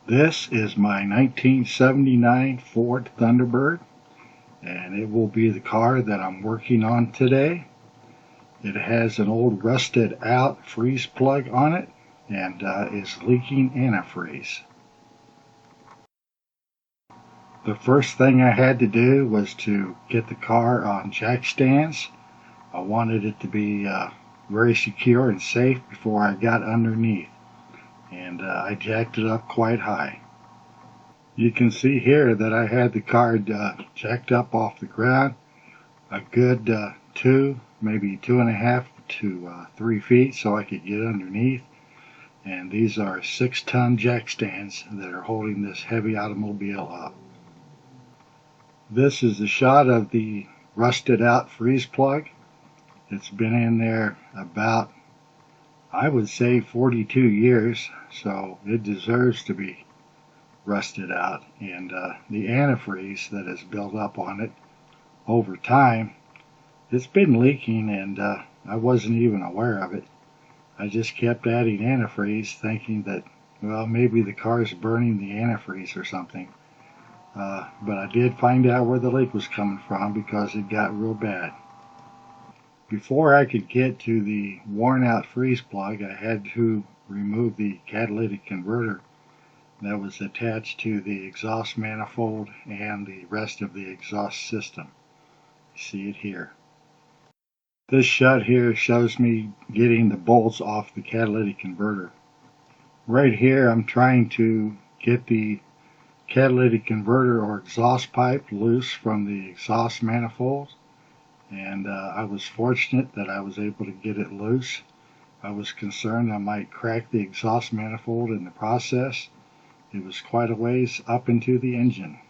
This is my 1979 Ford Thunderbird, and it will be the car that I'm working on today. It has an old rusted out freeze plug on it and is leaking antifreeze. The first thing I had to do was to get the car on jack stands. I wanted it to be very secure and safe before I got underneath, and I jacked it up quite high. You can see here that I had the car jacked up off the ground a good 2.5 to 3 feet so I could get underneath. And these are 6-ton jack stands that are holding this heavy automobile up. This is a shot of the rusted out freeze plug. It's been in there about, I would say, 42 years, so it deserves to be rusted out, and the antifreeze that has built up on it over time, it's been leaking, and I wasn't even aware of it. I just kept adding antifreeze thinking that, well, maybe the car's burning the antifreeze or something, but I did find out where the leak was coming from because it got real bad. Before I could get to the worn out freeze plug, I had to remove the catalytic converter that was attached to the exhaust manifold and the rest of the exhaust system. You see it here. This shot here shows me getting the bolts off the catalytic converter. Right here I'm trying to get the catalytic converter or exhaust pipe loose from the exhaust manifold, and I was fortunate that I was able to get it loose. I was concerned I might crack the exhaust manifold in the process. It was quite a ways up into the engine.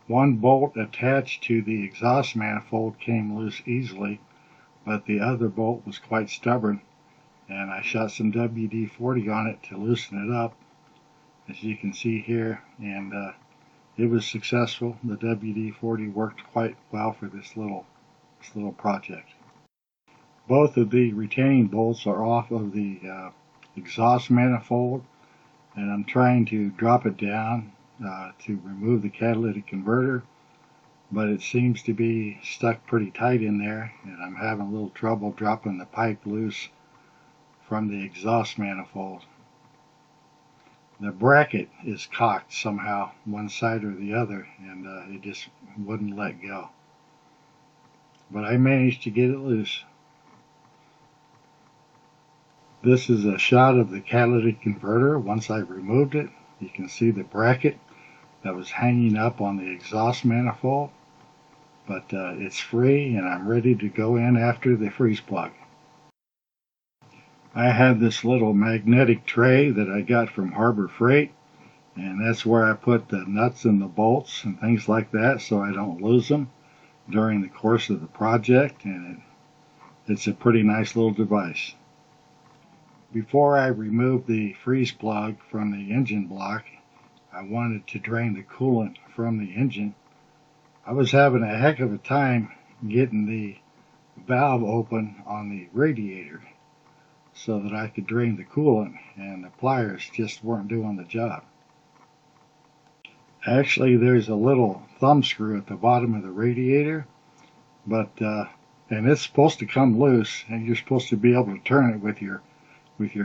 One bolt attached to the exhaust manifold came loose easily, but the other bolt was quite stubborn, and I shot some WD-40 on it to loosen it up, as you can see here, and it was successful. The WD-40 worked quite well for this little project. Both of the retaining bolts are off of the exhaust manifold, and I'm trying to drop it down to remove the catalytic converter, but it seems to be stuck pretty tight in there, and I'm having a little trouble dropping the pipe loose from the exhaust manifold. The bracket is cocked somehow, one side or the other, and it just wouldn't let go. But I managed to get it loose. This is a shot of the catalytic converter. Once I removed it, you can see the bracket that was hanging up on the exhaust manifold, but it's free, and I'm ready to go in after the freeze plug. I have this little magnetic tray that I got from Harbor Freight, and that's where I put the nuts and the bolts and things like that so I don't lose them during the course of the project, and it's a pretty nice little device. Before I removed the freeze plug from the engine block, I wanted to drain the coolant from the engine. I was having a heck of a time getting the valve open on the radiator so that I could drain the coolant, and the pliers just weren't doing the job. Actually, there's a little thumb screw at the bottom of the radiator, but and it's supposed to come loose, and you're supposed to be able to turn it with your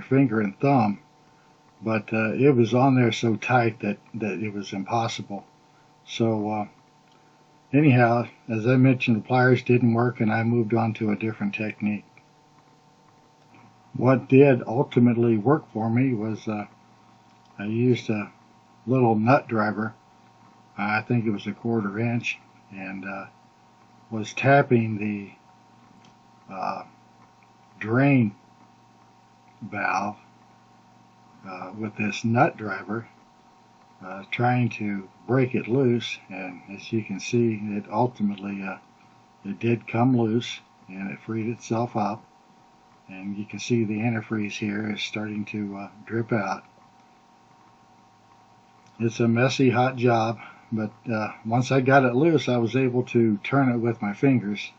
finger and thumb, but it was on there so tight that it was impossible. So anyhow, as I mentioned, the pliers didn't work, and I moved on to a different technique. What did ultimately work for me was I used a little nut driver. I think it was a 1/4 inch, and was tapping the drain valve with this nut driver, trying to break it loose, and as you can see, it ultimately it did come loose, and it freed itself up, and you can see the antifreeze here is starting to drip out. It's a messy, hot job, but once I got it loose, I was able to turn it with my fingers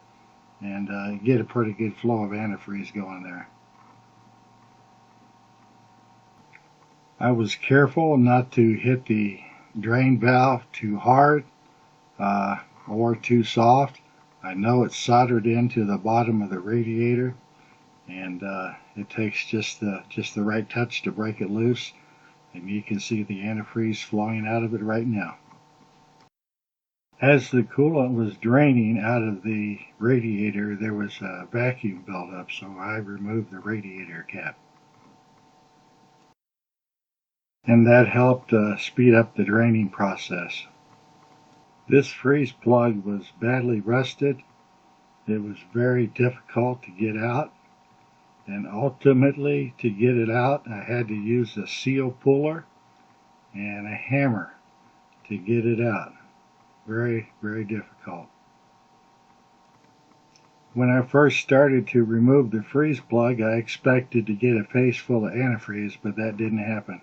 and get a pretty good flow of antifreeze going there. I was careful not to hit the drain valve too hard or too soft. I know it's soldered into the bottom of the radiator, and it takes just the right touch to break it loose. And you can see the antifreeze flowing out of it right now. As the coolant was draining out of the radiator, there was a vacuum buildup, so I removed the radiator cap. And that helped speed up the draining process. This freeze plug was badly rusted. It was very difficult to get out, and ultimately to get it out I had to use a seal puller and a hammer to get it out. Very, very difficult. When I first started to remove the freeze plug, I expected to get a face full of antifreeze, but that didn't happen.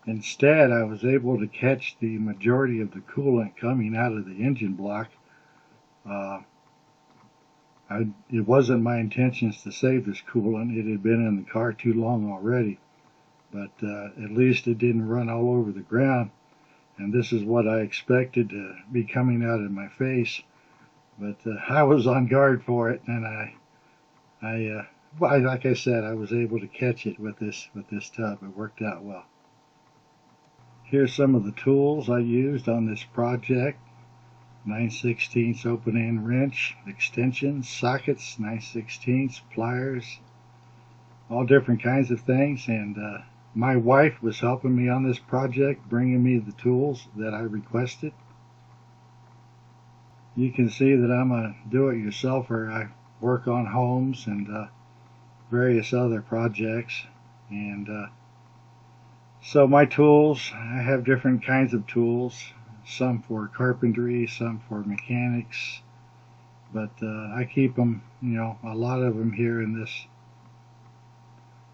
Instead, I was able to catch the majority of the coolant coming out of the engine block. It wasn't my intentions to save this coolant. It had been in the car too long already, but at least it didn't run all over the ground. And this is what I expected to be coming out of my face, but I was on guard for it, and like I said, I was able to catch it with this tub. It worked out well. Here's some of the tools I used on this project: 9/16 open end wrench, extensions, sockets, 9/16, pliers, all different kinds of things. And my wife was helping me on this project, bringing me the tools that I requested. You can see that I'm a do-it-yourselfer. I work on homes and various other projects, and so my tools, I have different kinds of tools, some for carpentry, some for mechanics, but I keep them, a lot of them here in this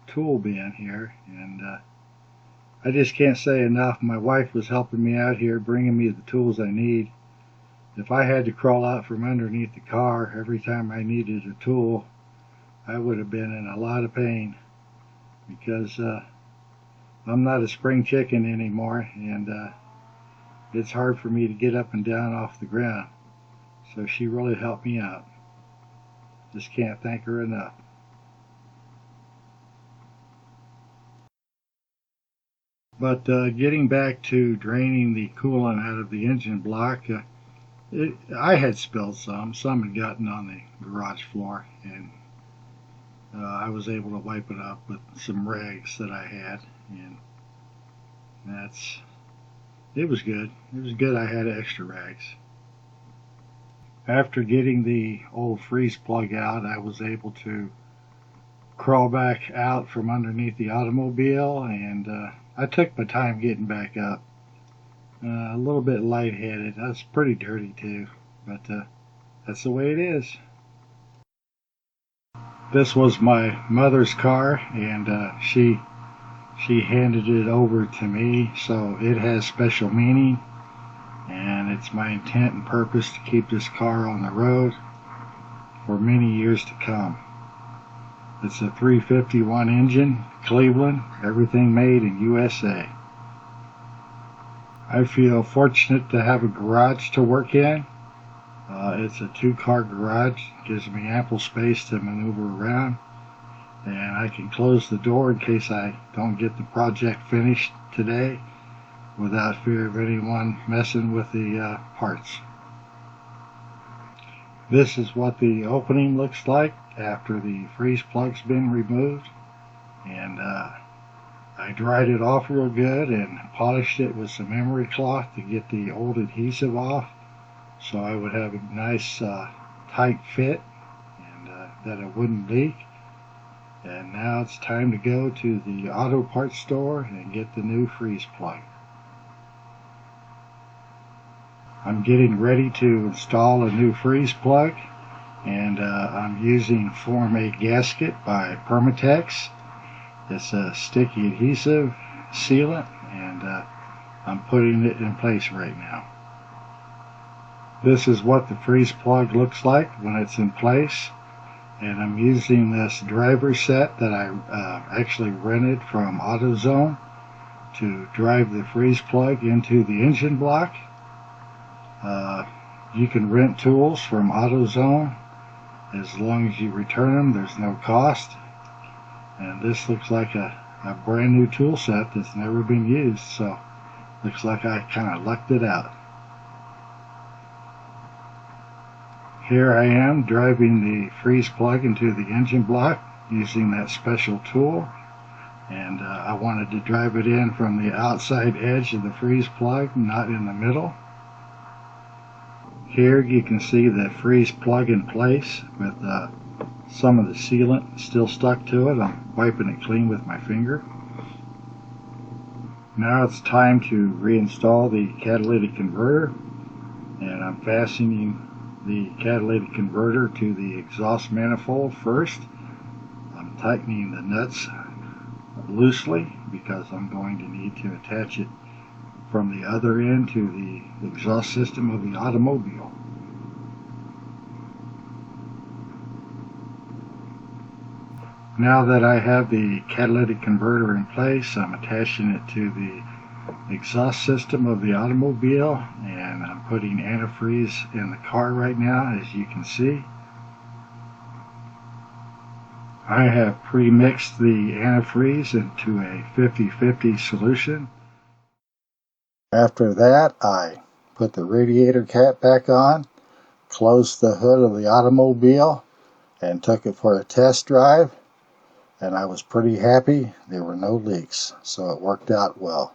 tool bin here, and I just can't say enough. My wife was helping me out here, bringing me the tools I need. If I had to crawl out from underneath the car every time I needed a tool, I would have been in a lot of pain, because I'm not a spring chicken anymore, and it's hard for me to get up and down off the ground. So she really helped me out. Just can't thank her enough. But getting back to draining the coolant out of the engine block, I had spilled some had gotten on the garage floor, and I was able to wipe it up with some rags that I had, and it was good. It was good I had extra rags. After getting the old freeze plug out, I was able to crawl back out from underneath the automobile, and I took my time getting back up. A little bit lightheaded. I was pretty dirty too, but that's the way it is. This was my mother's car, and she handed it over to me, so it has special meaning, and it's my intent and purpose to keep this car on the road for many years to come. It's a 351 engine, Cleveland, everything made in USA. I feel fortunate to have a garage to work in. It's a 2-car garage, gives me ample space to maneuver around, and I can close the door in case I don't get the project finished today without fear of anyone messing with the parts. This is what the opening looks like after the freeze plug's been removed, and I dried it off real good and polished it with some emery cloth to get the old adhesive off, so I would have a nice tight fit, and that it wouldn't leak. And now it's time to go to the auto parts store and get the new freeze plug. I'm getting ready to install a new freeze plug, and I'm using Form 8 gasket by Permatex. It's a sticky adhesive sealant, and I'm putting it in place right now. This is what the freeze plug looks like when it's in place, and I'm using this driver set that I actually rented from AutoZone. to drive the freeze plug into the engine block. You can rent tools from AutoZone. As long as you return them, there's no cost. And this looks like a brand new tool set that's never been used, so looks like I kind of lucked it out. Here I am driving the freeze plug into the engine block using that special tool, and I wanted to drive it in from the outside edge of the freeze plug, not in the middle. Here you can see the freeze plug in place with some of the sealant still stuck to it. I'm wiping it clean with my finger. Now it's time to reinstall the catalytic converter, and I'm fastening the catalytic converter to the exhaust manifold first. I'm tightening the nuts loosely because I'm going to need to attach it from the other end to the exhaust system of the automobile. Now that I have the catalytic converter in place, I'm attaching it to the exhaust system of the automobile, and I'm putting antifreeze in the car right now, as you can see. I have pre-mixed the antifreeze into a 50-50 solution. After that, I put the radiator cap back on, closed the hood of the automobile, and took it for a test drive. And I was pretty happy. There were no leaks, so it worked out well.